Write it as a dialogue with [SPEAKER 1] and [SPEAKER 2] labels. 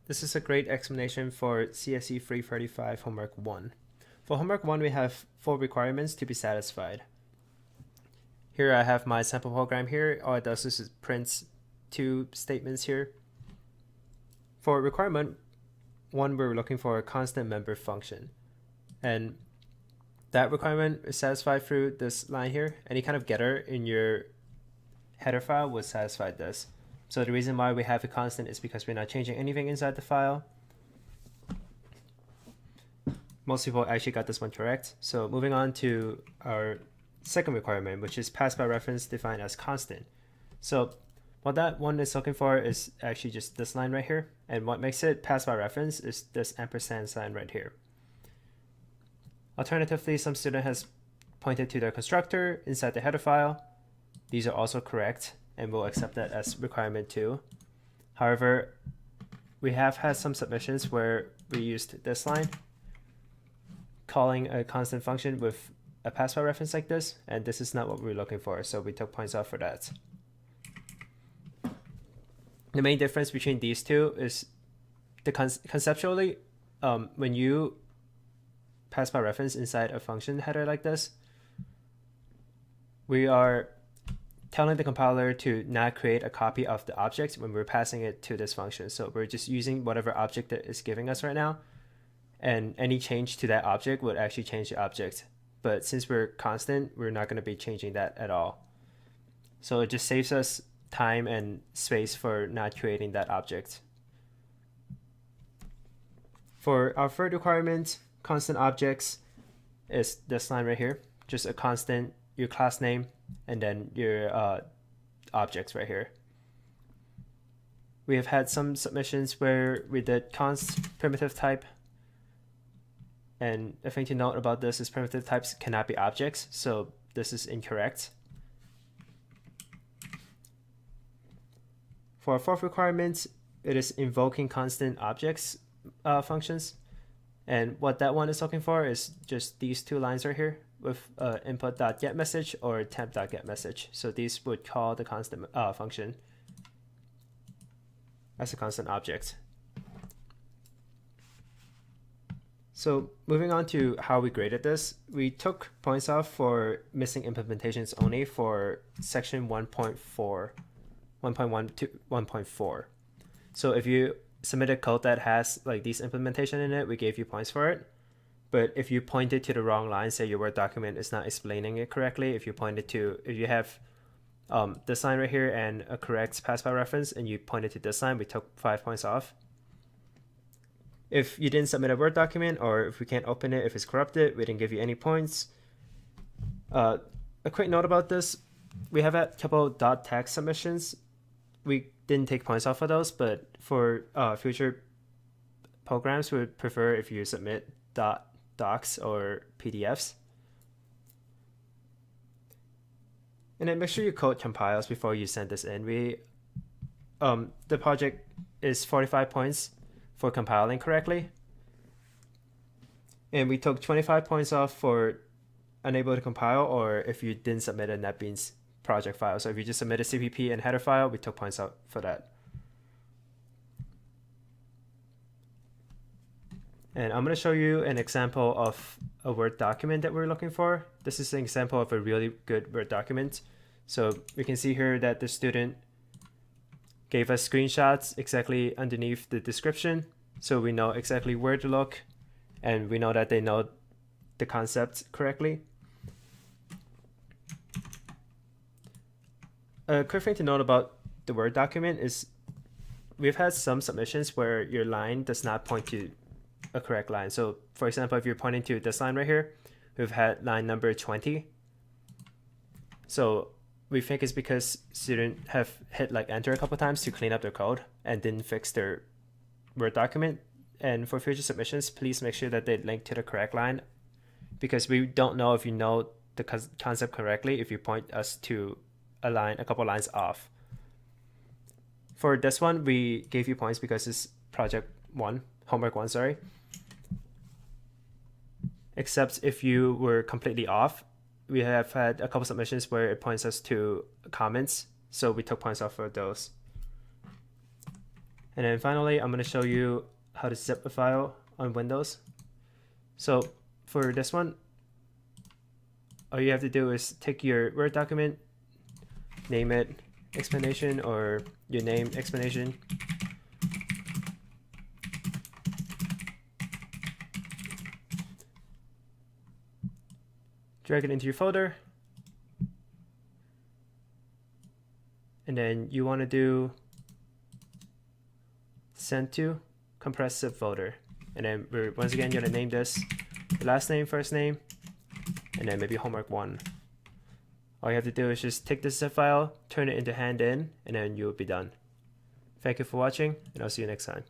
[SPEAKER 1] This is a great explanation for CSE 335 homework 1. For homework 1, we have 4 requirements to be satisfied. Here I have my sample program here. All it does is prints 2 statements here. For requirement 1, we're looking for a constant member function. And that requirement is satisfied through this line here. Any kind of getter in your header file will satisfy this. So the reason why we have a constant is because we're not changing anything inside the file. Most people actually got this one correct. So moving on to our second requirement, which is pass by reference defined as constant. So what that one is looking for is actually just this line right here. And what makes it pass by reference is this ampersand sign right here. Alternatively, some student has pointed to their constructor inside the header file. These are also correct, and we'll accept that as requirement 2. However, we have had some submissions where we used this line, calling a constant function with a pass by reference like this, and this is not what we're looking for, so we took points off for that. The main difference between these two is conceptually, when you pass by reference inside a function header like this, we are telling the compiler to not create a copy of the object when we're passing it to this function. So we're just using whatever object that is giving us right now, and any change to that object would actually change the object. But since we're constant, we're not going to be changing that at all. So it just saves us time and space for not creating that object. For our third requirement, constant objects, is this line right here. Just a constant, your class name, and then your objects right here. We have had some submissions where we did const primitive type, and a thing to note about this is primitive types cannot be objects, so this is incorrect. For our fourth requirement, it is invoking constant objects functions, and what that one is looking for is just these 2 lines right here with input.getMessage or temp.getMessage. So these would call the constant function as a constant object. So moving on to how we graded this, we took points off for missing implementations only for section 1.4, 1.1 to 1.4. So if you submit a code that has like these implementation in it, we gave you points for it. But if you pointed to the wrong line, say your Word document is not explaining it correctly, if you have this line right here and a correct pass by reference and you pointed to this line, we took 5 points off. If you didn't submit a Word document, or if we can't open it, if it's corrupted, we didn't give you any points. A quick note about this, we have had a couple .text submissions. We didn't take points off of those, but for future programs, we would prefer if you submit docs or PDFs. And then make sure your code compiles before you send this in. The project is 45 points for compiling correctly. And we took 25 points off for unable to compile, or if you didn't submit a NetBeans project file. So if you just submit a CPP and header file, we took points out for that. And I'm going to show you an example of a Word document that we're looking for. This is an example of a really good Word document. So we can see here that the student gave us screenshots exactly underneath the description. So we know exactly where to look, and we know that they know the concept correctly. A quick thing to note about the Word document is we've had some submissions where your line does not point to a correct line. So for example, if you're pointing to this line right here, we've had line number 20. So we think it's because students have hit like enter a couple times to clean up their code and didn't fix their Word document. And for future submissions, please make sure that they link to the correct line, because we don't know if you know the concept correctly if you point us to a couple lines off. For this one, we gave you points because it's project 1, homework 1, sorry. Except if you were completely off, we have had a couple submissions where it points us to comments, so we took points off for those. And then finally, I'm going to show you how to zip a file on Windows. So for this one, all you have to do is take your Word document, name it explanation or your name explanation. Drag it into your folder. And then you want to do send to compressed zip folder. And then we're once again going to name this last name, first name, and then maybe homework 1. All you have to do is just take this zip file, turn it into hand in, and then you'll be done. Thank you for watching, and I'll see you next time.